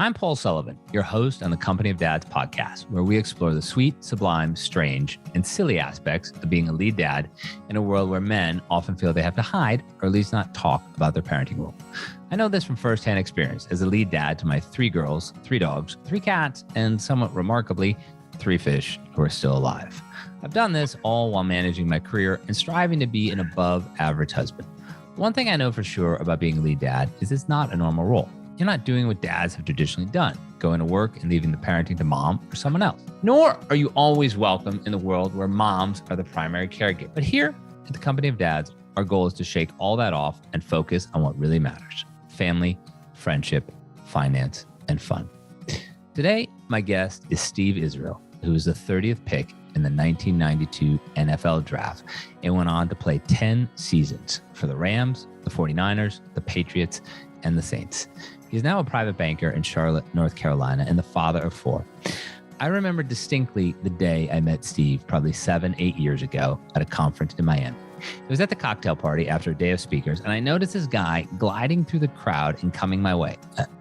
I'm Paul Sullivan, your host on the Company of Dads podcast, where we explore the sweet, sublime, strange, and silly aspects of being a lead dad in a world where men often feel they have to hide or at least not talk about their parenting role. I know this from firsthand experience as a lead dad to my 3 girls, 3 dogs, 3 cats, and somewhat remarkably, 3 fish who are still alive. I've done this all while managing my career and striving to be an above-average husband. One thing I know for sure about being a lead dad is it's not a normal role. You're not doing what dads have traditionally done, going to work and leaving the parenting to mom or someone else. Nor are you always welcome in the world where moms are the primary caregiver. But here at the Company of Dads, our goal is to shake all that off and focus on what really matters: family, friendship, finance, and fun. Today, my guest is Steve Israel, who was the 30th pick in the 1992 NFL Draft and went on to play 10 seasons for the Rams, the 49ers, the Patriots, and the Saints. He's now a private banker in Charlotte, North Carolina, and the father of 4. I remember distinctly the day I met Steve probably 7-8 years ago at a conference in Miami. It was at the cocktail party after a day of speakers, and I noticed this guy gliding through the crowd and coming my way.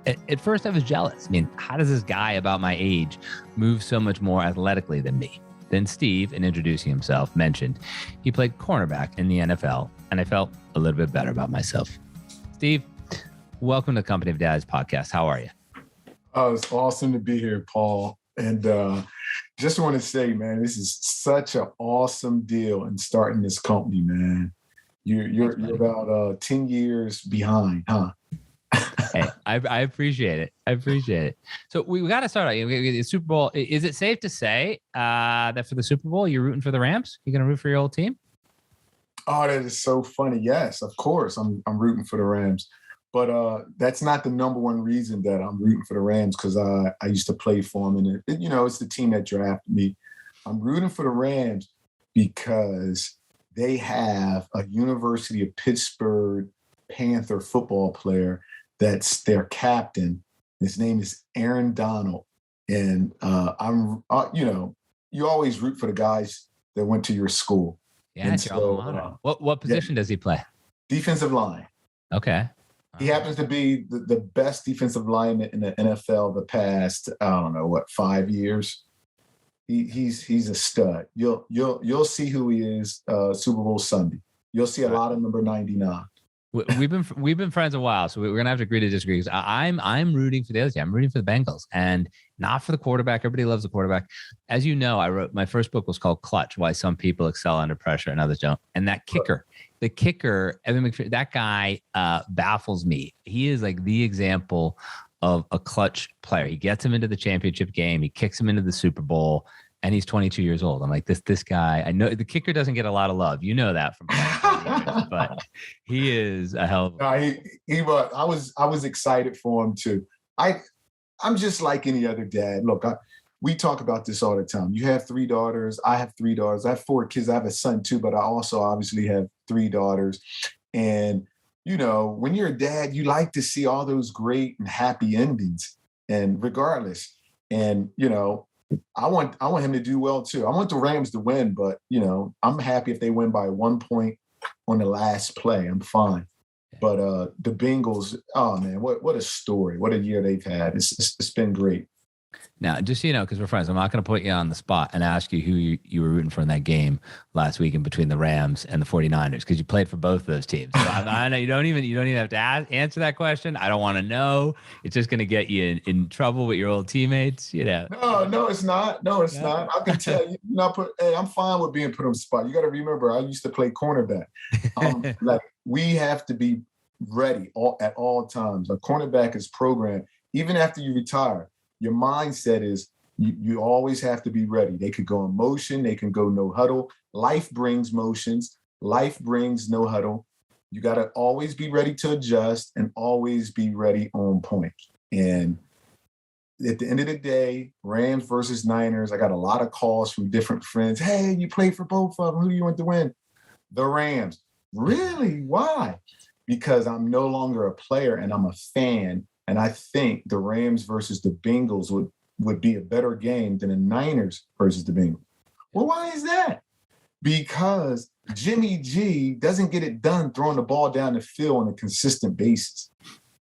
At first, I was jealous. I mean, how does this guy about my age move so much more athletically than me? Then Steve, in introducing himself, mentioned he played cornerback in the NFL, and I felt a little bit better about myself. Steve, welcome to the Company of Dads podcast. How are you? Oh, it's awesome to be here, Paul. And just want to say, man, this is such an awesome deal in starting this company, man. You're about 10 years behind, huh? Hey, I appreciate it. I appreciate it. So we got to start out. The Super Bowl. Is it safe to say that for the Super Bowl, you're rooting for the Rams? You're going to root for your old team? Oh, that is so funny. Yes, of course. I'm rooting for the Rams. But that's not the number one reason that I'm rooting for the Rams, because I used to play for them. And, it's the team that drafted me. I'm rooting for the Rams because they have a University of Pittsburgh Panther football player that's their captain. His name is Aaron Donald. And you always root for the guys that went to your school. Yeah, it's your alma mater. What position does he play? Defensive line. Okay. He happens to be the best defensive lineman in the NFL the past, 5 years. He's a stud. You'll see who he is Super Bowl Sunday. You'll see a lot of number 99. We've been friends a while, so we're gonna have to agree to disagree. Because I'm rooting for the other team. I'm rooting for the Bengals, and not for the quarterback. Everybody loves the quarterback. As you know, I wrote my first book was called Clutch: Why Some People Excel Under Pressure and Others Don't. And that kicker, the kicker, Evan McPherson, that guy baffles me. He is like the example of a clutch player. He gets him into the championship game. He kicks him into the Super Bowl. And he's 22 years old. I'm like, this guy, I know the kicker doesn't get a lot of love. You know that from playing years, but he is a hell of a he was. I was excited for him too. I'm just like any other dad. Look, we talk about this all the time. You have 3 daughters. I have 3 daughters. I have 4 kids. I have a son too, but I also obviously have 3 daughters. And, when you're a dad, you like to see all those great and happy endings, and regardless. And, I want him to do well too. I want the Rams to win, but I'm happy if they win by 1 point on the last play. I'm fine. But the Bengals, oh man, what a story! What a year they've had. It's been great. Now, just so you know, because we're friends, I'm not going to put you on the spot and ask you who you were rooting for in that game last week in between the Rams and the 49ers, because you played for both of those teams. So I know you don't even have to answer that question. I don't want to know. It's just going to get you in trouble with your old teammates. No, it's not. No, it's not. I can tell you. I'm fine with being put on the spot. You got to remember, I used to play cornerback. We have to be ready at all times. A cornerback is programmed even after you retire. Your mindset is you always have to be ready. They could go in motion. They can go no huddle. Life brings motions. Life brings no huddle. You got to always be ready to adjust and always be ready on point. And at the end of the day, Rams versus Niners, I got a lot of calls from different friends. Hey, you played for both of them. Who do you want to win? The Rams. Really? Why? Because I'm no longer a player and I'm a fan. And I think the Rams versus the Bengals would be a better game than the Niners versus the Bengals. Well, why is that? Because Jimmy G doesn't get it done throwing the ball down the field on a consistent basis.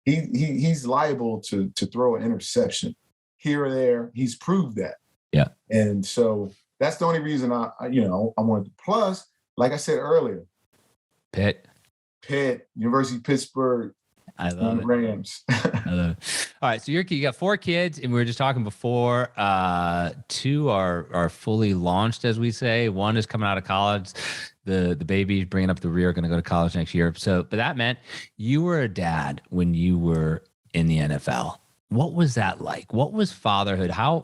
he's liable to throw an interception here or there. He's proved that. Yeah. And so that's the only reason I wanted to. Plus, like I said earlier, Pitt, University of Pittsburgh, I love it. Rams. I love it. All right, so you got 4 kids, and we were just talking before. 2 are fully launched, as we say. 1 is coming out of college. The baby bringing up the rear, going to go to college next year. So, but that meant you were a dad when you were in the NFL. What was that like? What was fatherhood? How,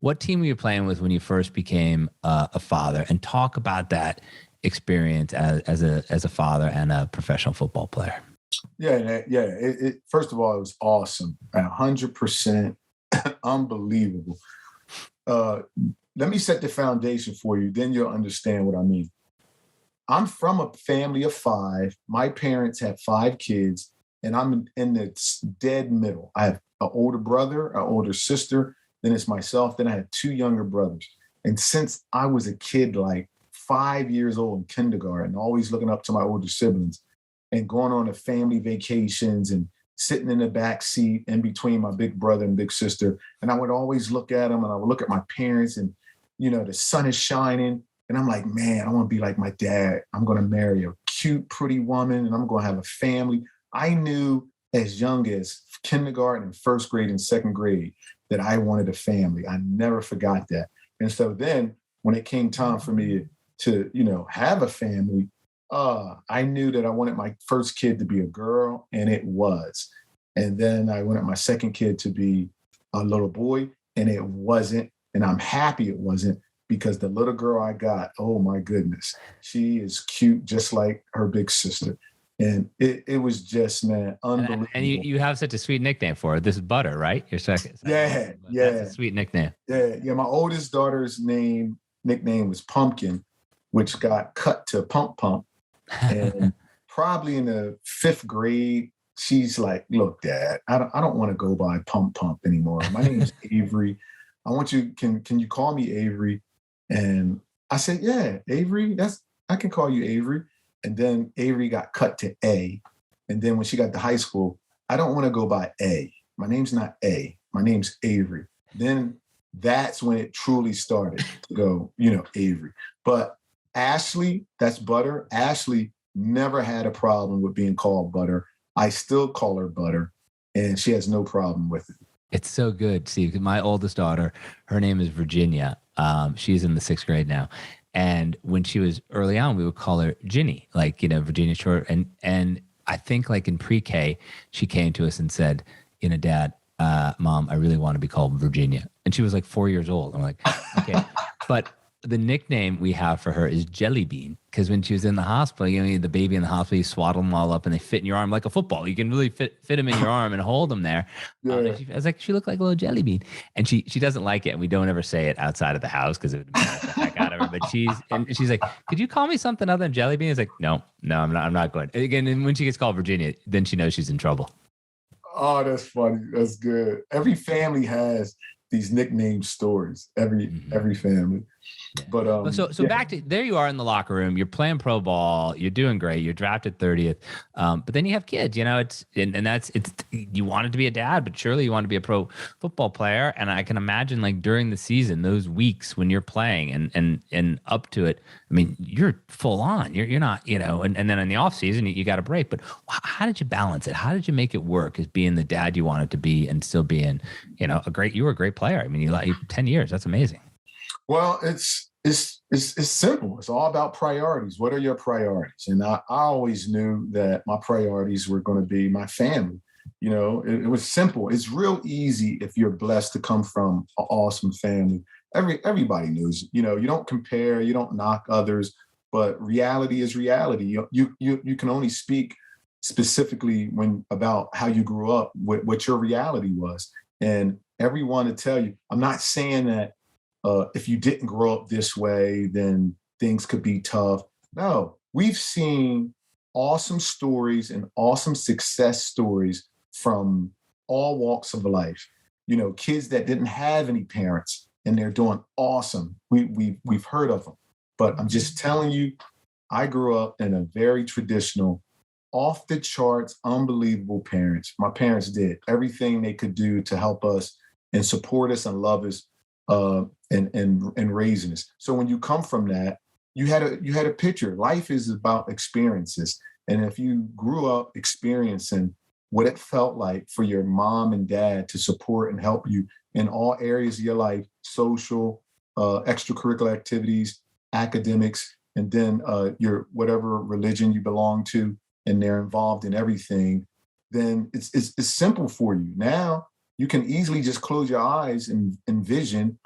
what team were you playing with when you first became a father? And talk about that experience as a father and a professional football player. Yeah. It first of all, it was awesome. 100% unbelievable. Let me set the foundation for you, then you'll understand what I mean. I'm from a family of 5. My parents had 5 kids, and I'm in the dead middle. I have an older brother, an older sister, then it's myself, then I had 2 younger brothers. And since I was a kid, like 5 years old in kindergarten, always looking up to my older siblings and going on to family vacations and sitting in the back seat in between my big brother and big sister. And I would always look at them, and I would look at my parents, and, the sun is shining. And I'm like, man, I want to be like my dad. I'm going to marry a cute, pretty woman, and I'm going to have a family. I knew as young as kindergarten and first grade and second grade that I wanted a family. I never forgot that. And so then when it came time for me to, have a family, I knew that I wanted my first kid to be a girl, and it was. And then I wanted my second kid to be a little boy, and it wasn't. And I'm happy it wasn't, because the little girl I got, oh my goodness, she is cute just like her big sister. And it was just, man, unbelievable. And you have such a sweet nickname for her. This is Butter, right? Your second. Yeah. That's a sweet nickname. Yeah. My oldest daughter's nickname was Pumpkin, which got cut to Pump Pump. And probably in the 5th grade, she's like, look, Dad, I don't want to go by Pump Pump anymore. My name is Avery. I want you, can you call me Avery? And I said, yeah, Avery, I can call you Avery. And then Avery got cut to A. And then when she got to high school, I don't want to go by A. My name's not A. My name's Avery. Then that's when it truly started to go, Avery. But Ashley, that's Butter. Ashley never had a problem with being called Butter. I still call her Butter, and she has no problem with it. It's so good, Steve. My oldest daughter, her name is Virginia. She's in the 6th grade now. And when she was early on, we would call her Ginny, like, Virginia short. And I think like in pre-K, she came to us and said, Dad, Mom, I really want to be called Virginia. And she was like 4 years old. I'm like, okay. But the nickname we have for her is Jelly Bean, because when she was in the hospital, the baby in the hospital, you swaddle them all up and they fit in your arm like a football. You can really fit them in your arm and hold them there. Yeah. I was like, she looked like a little jelly bean. And she doesn't like it, and we don't ever say it outside of the house because it would embarrass the heck out of her. But she's like, could you call me something other than Jelly Bean? It's like, no, I'm not going. Again, and when she gets called Virginia, then she knows she's in trouble. Oh, that's funny. That's good. Every family has these nickname stories. Every family. Yeah. But so back to there, you are in the locker room. You're playing pro ball. You're doing great. You're drafted 30th. But then you have kids. It's you wanted to be a dad, but surely you want to be a pro football player. And I can imagine like during the season, those weeks when you're playing and up to it. I mean, you're full on. You're not, and then in the off season you got a break. But how did you balance it? How did you make it work as being the dad you wanted to be and still being, you were a great player. I mean, you 10 years. That's amazing. Well, it's simple. It's all about priorities. What are your priorities? And I always knew that my priorities were going to be my family. It was simple. It's real easy if you're blessed to come from an awesome family. Everybody knows. You don't compare. You don't knock others. But reality is reality. You can only speak specifically about how you grew up, what your reality was, and everyone to tell you. I'm not saying that. If you didn't grow up this way, then things could be tough. No, we've seen awesome stories and awesome success stories from all walks of life. Kids that didn't have any parents and they're doing awesome. We've heard of them. But I'm just telling you, I grew up in a very traditional off the charts, unbelievable parents. My parents did everything they could do to help us and support us and love us and raising us. So when you come from that, you had a picture. Life is about experiences. And if you grew up experiencing what it felt like for your mom and dad to support and help you in all areas of your life, social, extracurricular activities, academics, and then your whatever religion you belong to, and they're involved in everything, then it's simple for you. Now you can easily just close your eyes and envision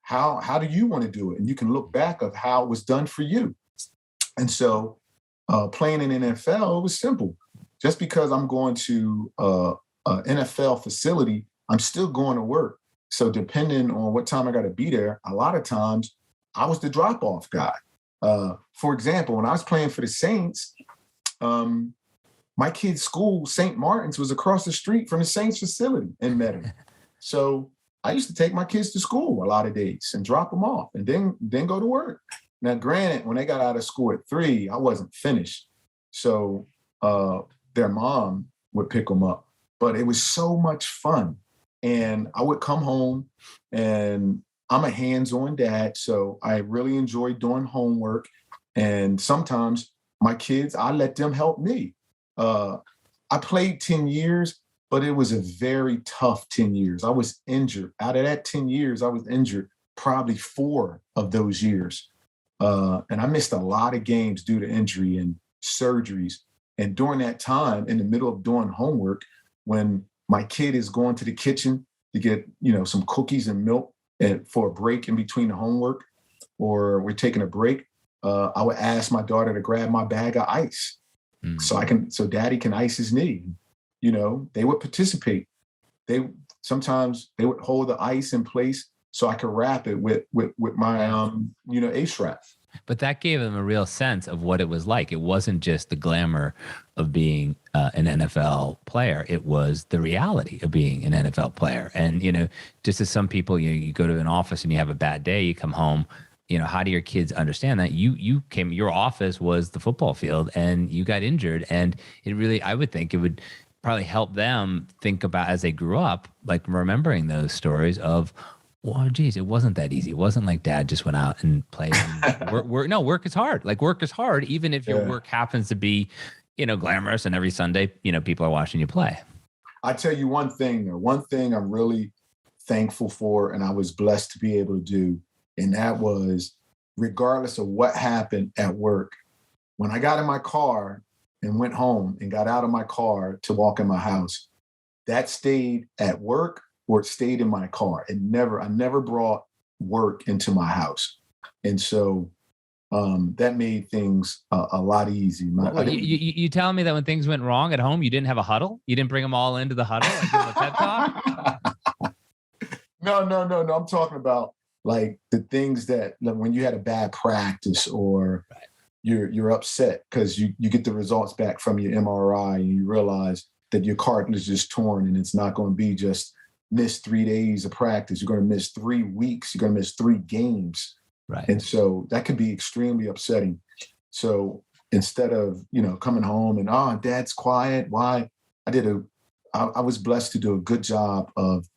how do you want to do it? And you can look back of how it was done for you. And so playing in NFL, it was simple. Just because I'm going to an NFL facility, I'm still going to work. So depending on what time I got to be there, a lot of times I was the drop-off guy. For example, when I was playing for the Saints, my kid's school, St. Martin's, was across the street from the Saints facility in Meadow. So I used to take my kids to school a lot of days and drop them off and then go to work. Now, granted, when they got out of school at 3, I wasn't finished. So their mom would pick them up. But it was so much fun. And I would come home, and I'm a hands-on dad, so I really enjoy doing homework. And sometimes my kids, I let them help me. I played 10 years, but it was a very tough 10 years. I was injured. Out of that 10 years, I was injured probably 4 of those years. And I missed a lot of games due to injury and surgeries. And during that time, in the middle of doing homework, when my kid is going to the kitchen to get, some cookies and milk and for a break in between the homework, or we're taking a break, I would ask my daughter to grab my bag of ice so daddy can ice his knee. They would participate. Sometimes they would hold the ice in place so I could wrap it with my, A-strap. But that gave them a real sense of what it was like. It wasn't just the glamour of being an NFL player. It was the reality of being an NFL player. And, just as some people, you go to an office and you have a bad day, you come home, how do your kids understand that? Your office was the football field and you got injured. And it really, I would think it would probably help them think about, as they grew up, like remembering those stories of, well, geez, it wasn't that easy. It wasn't like dad just went out and played. And work is hard. Like, work is hard, even if your work happens to be, glamorous, and every Sunday, people are watching you play. I tell you one thing I'm really thankful for, and I was blessed to be able to do, and that was, regardless of what happened at work, when I got in my car and went home and got out of my car to walk in my house, that stayed at work or it stayed in my car. I never brought work into my house. And so that made things a lot easier. You telling me that when things went wrong at home, you didn't have a huddle? You didn't bring them all into the huddle and give them a pep talk? No. I'm talking about like the things that, like, when you had a bad practice or you're upset because you get the results back from your MRI and you realize that your cartilage is torn and it's not going to be just miss 3 days of practice. You're going to miss 3 weeks. You're going to miss 3 games. Right. And so that could be extremely upsetting. So instead of, coming home and, dad's quiet, why? I was blessed to do a good job of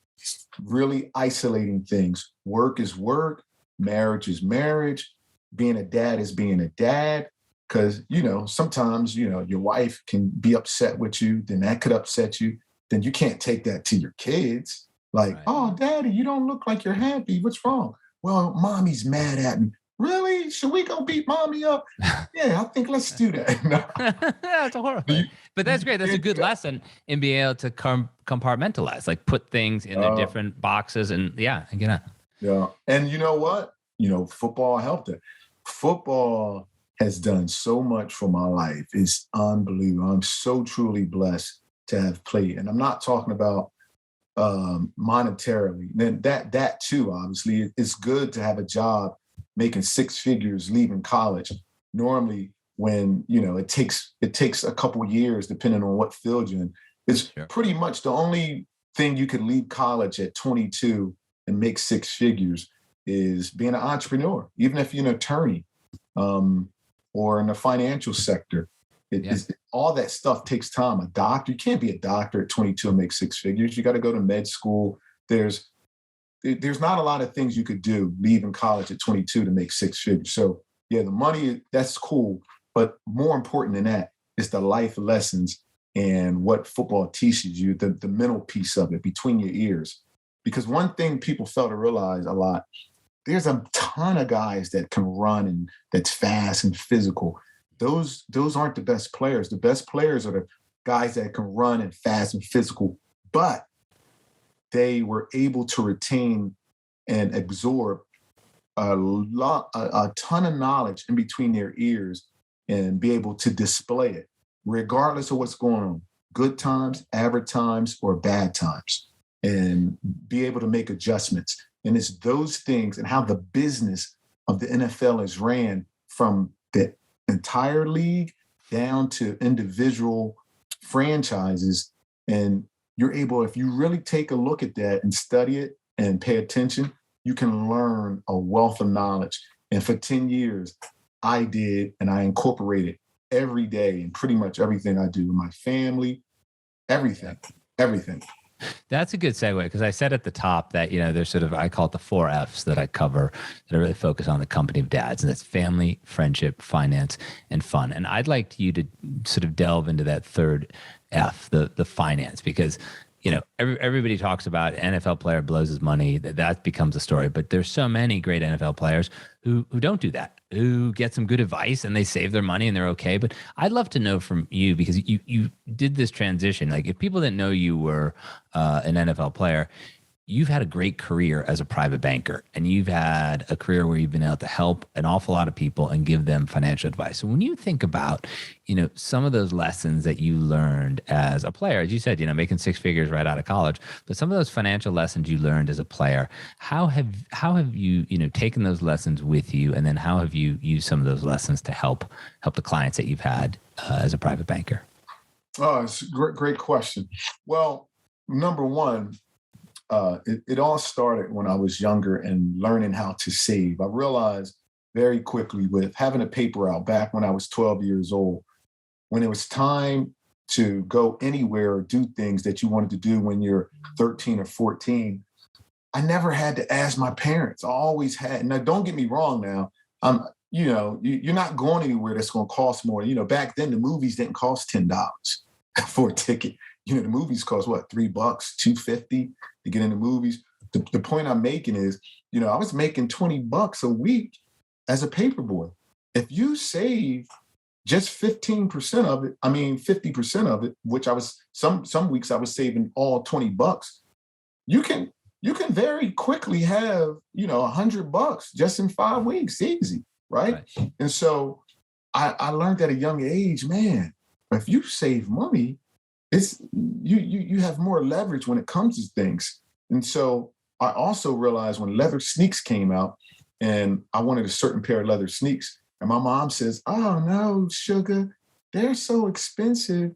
really isolating things. Work is work. Marriage is marriage. Being a dad is being a dad. Because, sometimes, your wife can be upset with you. Then that could upset you. Then you can't take that to your kids. Like, Oh, daddy, you don't look like you're happy. What's wrong? Well, mommy's mad at me. Really? Should we go beat mommy up? Yeah, I think let's do that. That's horrible. But that's great. That's a good lesson in being able to compartmentalize, like put things in their different boxes. And I get it. Yeah. And you know what? Football helped it. Football has done so much for my life. It's unbelievable. I'm so truly blessed to have played. And I'm not talking about monetarily. Then that too, obviously, it's good to have a job making 6 figures leaving college. Normally, when it takes a couple years, depending on what field you're in. It's pretty much the only thing you could leave college at 22 and make 6 figures is being an entrepreneur, even if you're an attorney or in the financial sector. All that stuff takes time. A doctor, you can't be a doctor at 22 and make six figures. You got to go to med school. There's not a lot of things you could do leaving college at 22 to make six figures. So yeah, the money, that's cool. But more important than that is the life lessons and what football teaches you, the mental piece of it between your ears. Because one thing people fail to realize a lot, there's a ton of guys that can run and that's fast and physical. Those aren't the best players. The best players are the guys that can run and fast and physical, but they were able to retain and absorb a ton of knowledge in between their ears and be able to display it, regardless of what's going on, good times, average times, or bad times, and be able to make adjustments. And it's those things and how the business of the NFL is ran from the entire league down to individual franchises. And you're able, if you really take a look at that and study it and pay attention, you can learn a wealth of knowledge. And for 10 years, I did, and I incorporated every day in pretty much everything I do with my family, everything. That's a good segue, because I said at the top that, there's sort of, I call it the 4 F's that I cover that I really focus on the company of dads, and that's family, friendship, finance, and fun. And I'd like you to sort of delve into that third F, the finance, because everybody talks about NFL player blows his money, that becomes a story. But there's so many great NFL players who don't do that, who get some good advice and they save their money and they're okay. But I'd love to know from you, because you did this transition. Like, if people didn't know you were an NFL player, you've had a great career as a private banker, and you've had a career where you've been able to help an awful lot of people and give them financial advice. So when you think about, some of those lessons that you learned as a player, as you said, making six figures right out of college, but some of those financial lessons you learned as a player, how have you, taken those lessons with you? And then how have you used some of those lessons to help the clients that you've had as a private banker? Oh, it's a great question. Well, number one, it all started when I was younger and learning how to save. I realized very quickly, with having a paper out back when I was 12 years old, when it was time to go anywhere or do things that you wanted to do when you're 13 or 14, I never had to ask my parents. I always had. Now, don't get me wrong now. You're not going anywhere that's going to cost more. Back then the movies didn't cost $10 for a ticket. The movies cost what, $3, $2.50 to get in the movies. The point I'm making is, I was making $20 a week as a paper boy. If you save just 15% of it, 50% of it, which I was some weeks I was saving all $20, you can very quickly have, $100 just in 5 weeks, easy, right? And so I learned at a young age, man, if you save money, it's you have more leverage when it comes to things. And so I also realized when leather sneaks came out, and I wanted a certain pair of leather sneaks, and my mom says, "Oh no, sugar, they're so expensive.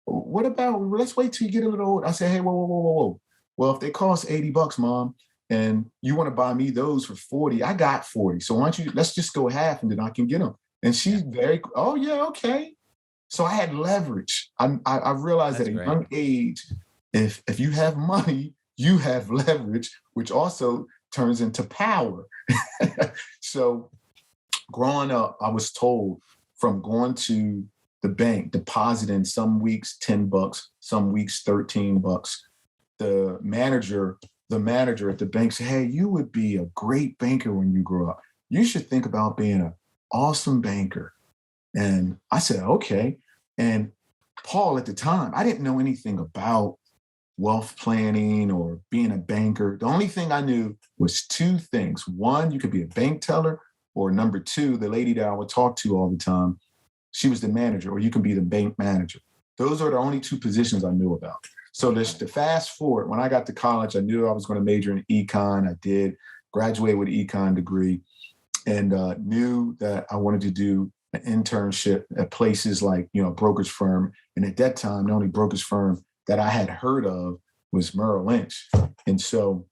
What about, let's wait till you get a little older." I said, "Hey, whoa. Well, if they cost $80, Mom, and you want to buy me those for 40, I got 40. So why don't you, let's just go half and then I can get them." And she's oh yeah, okay. So I had leverage. I realized at a young age, if you have money, you have leverage, which also turns into power. So growing up, I was told, from going to the bank, depositing some weeks $10, some weeks $13, the manager at the bank said, "Hey, you would be a great banker when you grow up. You should think about being an awesome banker." And I said, okay. And Paul, at the time, I didn't know anything about wealth planning or being a banker. The only thing I knew was 2 things. One, you could be a bank teller, or number 2, the lady that I would talk to all the time, she was the manager, or you can be the bank manager. Those are the only 2 positions I knew about. So to fast forward, when I got to college, I knew I was going to major in econ. I did, graduate with an econ degree, and knew that I wanted to do an internship at places like, brokerage firm. And at that time, the only brokerage firm that I had heard of was Merrill Lynch. And so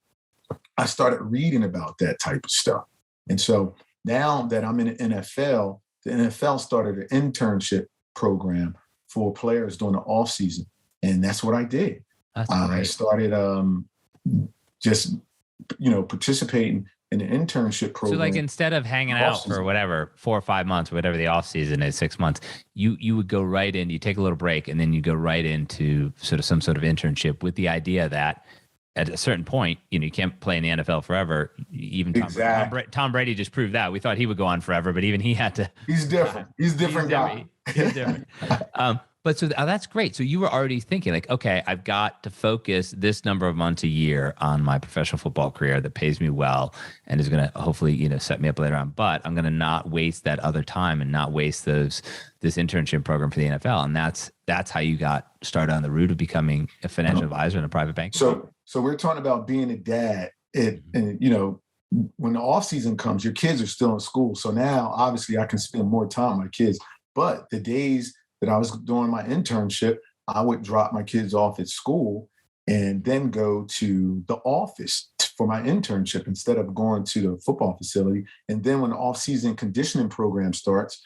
I started reading about that type of stuff. And so now that I'm in the NFL started an internship program for players during the off season. And that's what I did. I started just, participating in an internship program. So like instead of hanging out for whatever, 4 or 5 months, whatever the off season is, 6 months, you would go right in, you take a little break, and then you go right into sort of some sort of internship with the idea that at a certain point, you can't play in the NFL forever. Even Tom Brady just proved that. We thought he would go on forever, but even he had to. He's different. He's a different guy. He's different. But so that's great. So you were already thinking like, okay, I've got to focus this number of months a year on my professional football career that pays me well and is going to hopefully, set me up later on. But I'm going to not waste that other time and not waste this internship program for the NFL. And that's how you got started on the route of becoming a financial advisor in a private bank. So we're talking about being a dad, and when the off season comes, your kids are still in school. So now obviously I can spend more time with my kids. But the days that I was doing my internship, I would drop my kids off at school and then go to the office for my internship instead of going to the football facility. And then when the off-season conditioning program starts,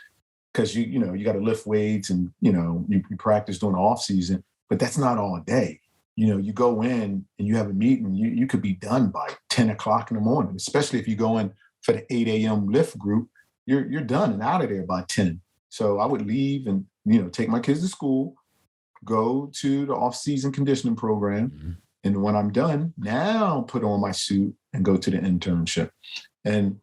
because you got to lift weights and you practice during the off season, but that's not all day. You go in and you have a meeting, you could be done by 10 o'clock in the morning, especially if you go in for the 8 a.m. lift group, you're done and out of there by 10. So I would leave and take my kids to school, go to the off-season conditioning program. Mm-hmm. And when I'm done, now put on my suit and go to the internship. And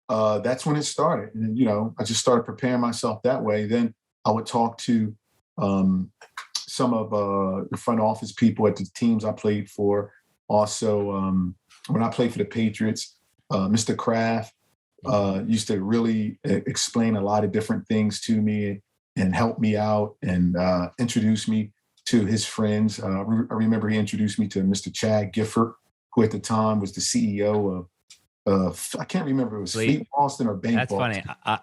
that's when it started. And, I just started preparing myself that way. Then I would talk to some of the front office people at the teams I played for. Also, when I played for the Patriots, Mr. Kraft used to really explain a lot of different things to me and help me out and introduce me to his friends. I remember he introduced me to Mr. Chad Gifford, who at the time was the CEO of I can't remember, it was Fleet Boston or Bank That's Boston. Funny.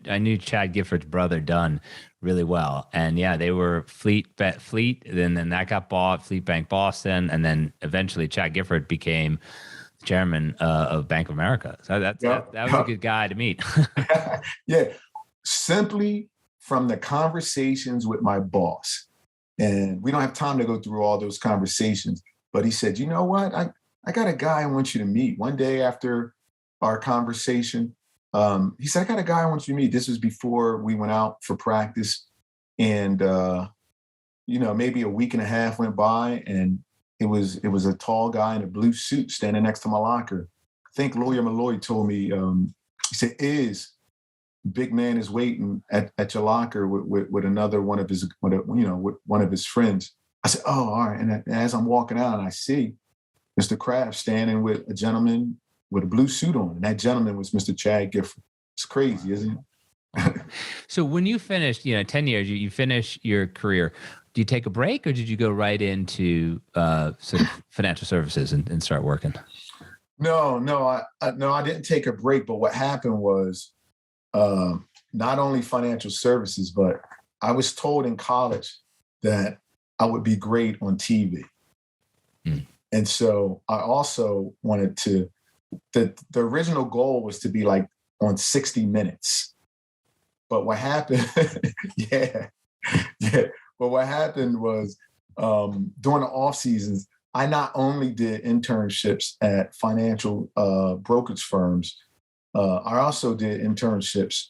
I knew Chad Gifford's brother Dunn really well, and yeah, they were Fleet. Then that got bought, Fleet Bank Boston, and then eventually Chad Gifford became chairman of Bank of America. So that was a good guy to meet. Yeah, simply from the conversations with my boss, and we don't have time to go through all those conversations, but he said, you know what, I got a guy I want you to meet. One day after our conversation, he said, I got a guy I want you to meet. This was before we went out for practice. And, maybe a week and a half went by, and it was a tall guy in a blue suit standing next to my locker. I think Lawyer Malloy told me, he said, big man is waiting at your locker with another one of his, with one of his friends. I said, oh, all right. And as I'm walking out, I see Mr. Kraft standing with a gentleman with a blue suit on. And that gentleman was Mr. Chad Gifford. It's crazy, isn't it? So when you finished, 10 years, you finish your career, do you take a break or did you go right into sort of financial services and start working? No, I didn't take a break. But what happened was not only financial services, but I was told in college that I would be great on TV. Mm. And so I also wanted to, the original goal was to be like on 60 Minutes. But what happened, but what happened was during the off seasons, I not only did internships at financial brokerage firms, I also did internships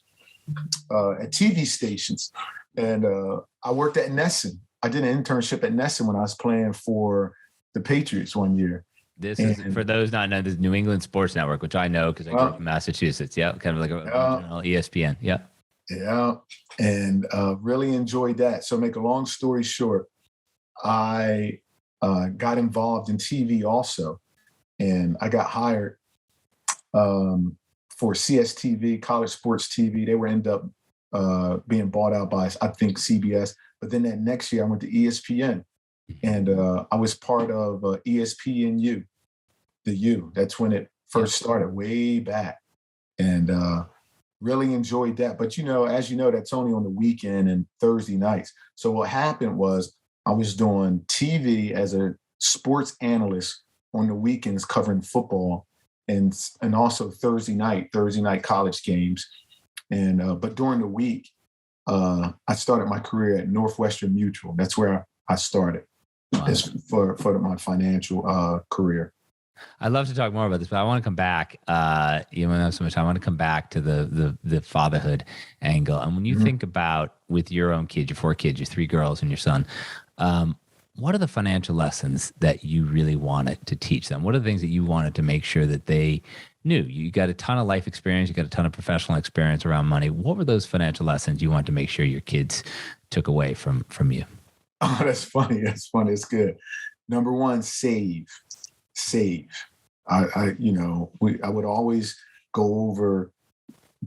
at TV stations. And I worked at Nesson. I did an internship at Nesson when I was playing for the Patriots one year. This is, for those not know, this New England Sports Network, which I know because I grew up in Massachusetts. Yeah, kind of like a regional ESPN. Yeah. Yeah, and really enjoyed that. So make a long story short, I got involved in TV also, and I got hired for CSTV, College Sports TV. They were end up being bought out by, I think, CBS. But then that next year, I went to ESPN, and I was part of ESPNU, the U. That's when it first started, way back, and really enjoyed that. But as you know, that's only on the weekend and Thursday nights. So what happened was I was doing TV as a sports analyst on the weekends covering football, and also Thursday night college games. And but during the week, I started my career at Northwestern Mutual. That's where I started for my financial career. I'd love to talk more about this, but I want to come back. You don't have so much time. I want to come back to the fatherhood angle. And when you think about with your own kids, your 4 kids, your 3 girls and your son, what are the financial lessons that you really wanted to teach them? What are the things that you wanted to make sure that they knew? You got a ton of life experience. You got a ton of professional experience around money. What were those financial lessons you wanted to make sure your kids took away from you? Oh, that's funny. That's funny. It's good. Number 1, save. I would always go over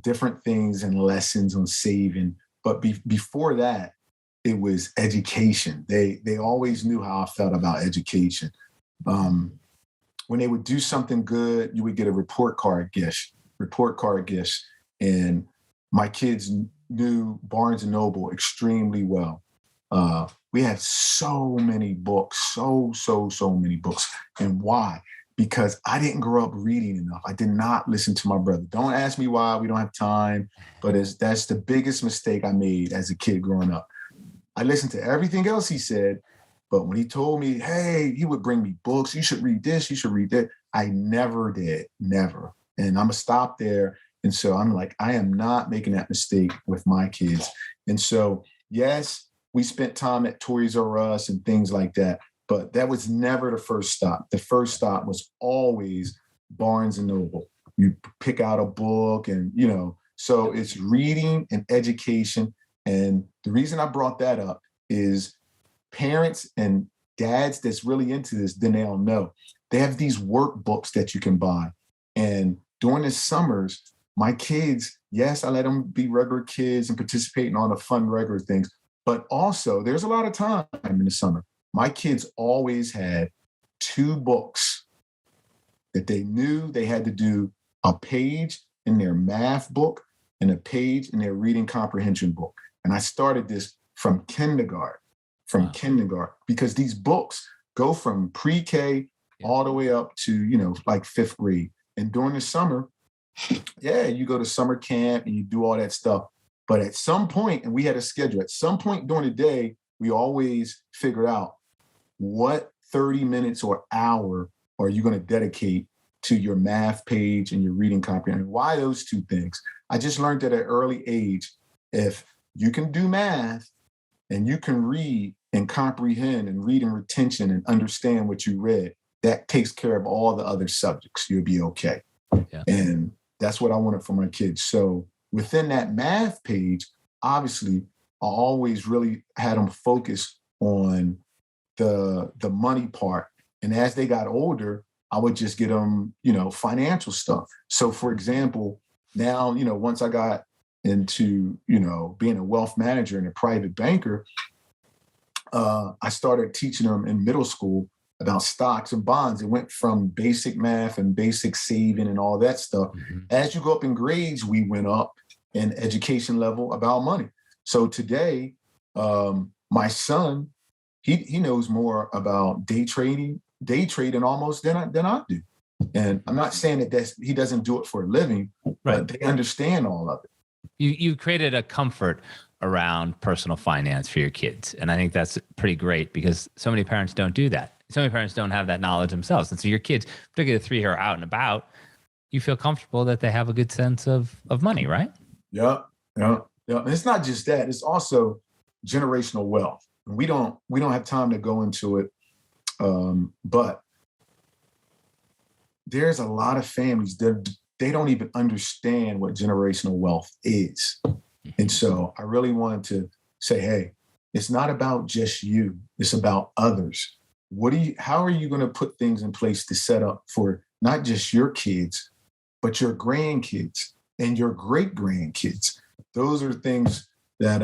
different things and lessons on saving. But before that, it was education. They always knew how I felt about education. When they would do something good, you would get a report card gift. And my kids knew Barnes & Noble extremely well. We had so many books, so many books. And why? Because I didn't grow up reading enough. I did not listen to my brother. Don't ask me why. We don't have time. But that's the biggest mistake I made as a kid growing up. I listened to everything else he said, but when he told me, hey, he would bring me books. You should read this. You should read that. I never did. Never. And I'm going to stop there. And so I'm like, I am not making that mistake with my kids. And so, yes, we spent time at Toys R Us and things like that, but that was never the first stop. The first stop was always Barnes & Noble. You pick out a book and, so it's reading and education. And the reason I brought that up is parents and dads that's really into this, then they'll know. They have these workbooks that you can buy. And during the summers, my kids, yes, I let them be regular kids and participate in all the fun regular things. But also, there's a lot of time in the summer. My kids always had 2 books that they knew they had to do a page in their math book and a page in their reading comprehension book. And I started this from kindergarten, because these books go from pre-K all the way up to, like 5th grade. And during the summer, you go to summer camp and you do all that stuff. But at some point, and we had a schedule, at some point during the day, we always figured out what 30 minutes or hour are you going to dedicate to your math page and your reading comprehension. Why those 2 things? I just learned at an early age, if you can do math and you can read and comprehend and read and retention and understand what you read, that takes care of all the other subjects. You'll be okay. Yeah. And that's what I wanted for my kids. So within that math page, obviously, I always really had them focus on the money part. And as they got older, I would just get them, financial stuff. So for example, now, once I got into, being a wealth manager and a private banker, I started teaching them in middle school about stocks and bonds. It went from basic math and basic saving and all that stuff. Mm-hmm. As you go up in grades, we went up in education level about money. So today, my son, he knows more about day trading almost than I do. And I'm not saying that he doesn't do it for a living, right, but they understand all of it. You created a comfort around personal finance for your kids. And I think that's pretty great because so many parents don't do that. So many parents don't have that knowledge themselves. And so your kids, particularly the 3 who are out and about, you feel comfortable that they have a good sense of money, right? Yeah. And it's not just that, it's also generational wealth. We don't have time to go into it. But there's a lot of families that they don't even understand what generational wealth is. And so I really wanted to say, hey, it's not about just you. It's about others. How are you going to put things in place to set up for not just your kids, but your grandkids and your great grandkids? Those are things that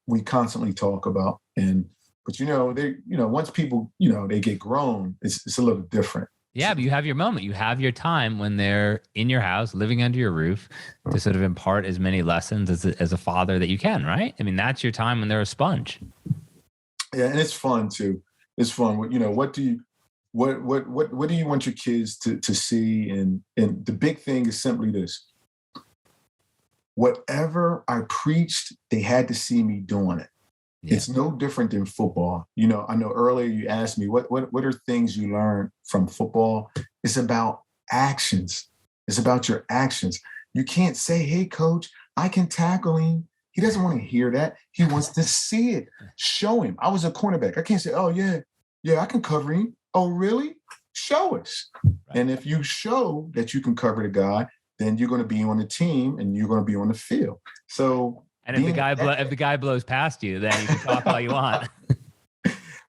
we constantly talk about. But once people, they get grown, it's a little different. Yeah, but you have your moment. You have your time when they're in your house, living under your roof, to sort of impart as many lessons as a father that you can, right? I mean, that's your time when they're a sponge. Yeah, and it's fun too. It's fun. What do you want your kids to see? And the big thing is simply this: whatever I preached, they had to see me doing it. Yeah. It's no different than football. You know, I know earlier you asked me, what are things you learned from football? It's about actions. It's about your actions. You can't say, hey, coach, I can tackle him. He doesn't want to hear that. He wants to see it. Show him. I was a cornerback. I can't say, oh, yeah, I can cover him. Oh, really? Show us. Right. And if you show that you can cover the guy, then you're going to be on the team and you're going to be on the field. So, and if the guy blows past you, then you can talk all you want.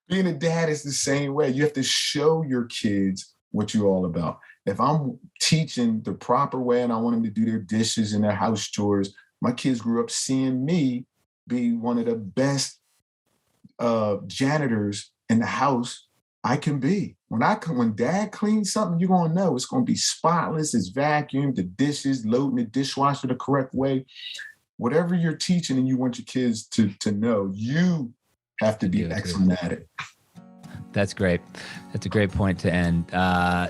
Being a dad is the same way. You have to show your kids what you're all about. If I'm teaching the proper way and I want them to do their dishes and their house chores, my kids grew up seeing me be one of the best janitors in the house I can be. When dad cleans something, you're going to know it's going to be spotless. It's vacuumed, the dishes, loading the dishwasher the correct way. Whatever you're teaching and you want your kids to know, you have to be excellent at it. That's great. That's a great point to end.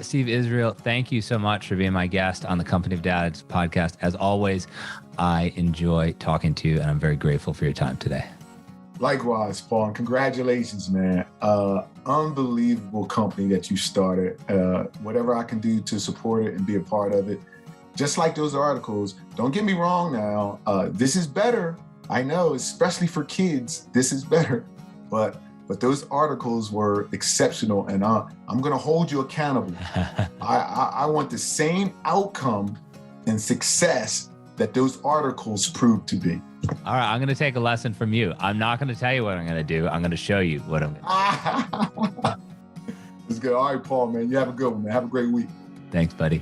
Steve Israel, thank you so much for being my guest on the Company of Dads podcast. As always, I enjoy talking to you, and I'm very grateful for your time today. Likewise, Paul, and congratulations, man. Unbelievable company that you started. Whatever I can do to support it and be a part of it. Just like those articles, don't get me wrong now, this is better. I know, especially for kids, this is better. But those articles were exceptional, and I'm going to hold you accountable. I want the same outcome and success that those articles proved to be. All right, I'm going to take a lesson from you. I'm not going to tell you what I'm going to do. I'm going to show you what I'm going to do. It's good. All right, Paul, man. You have a good one, man. Have a great week. Thanks, buddy.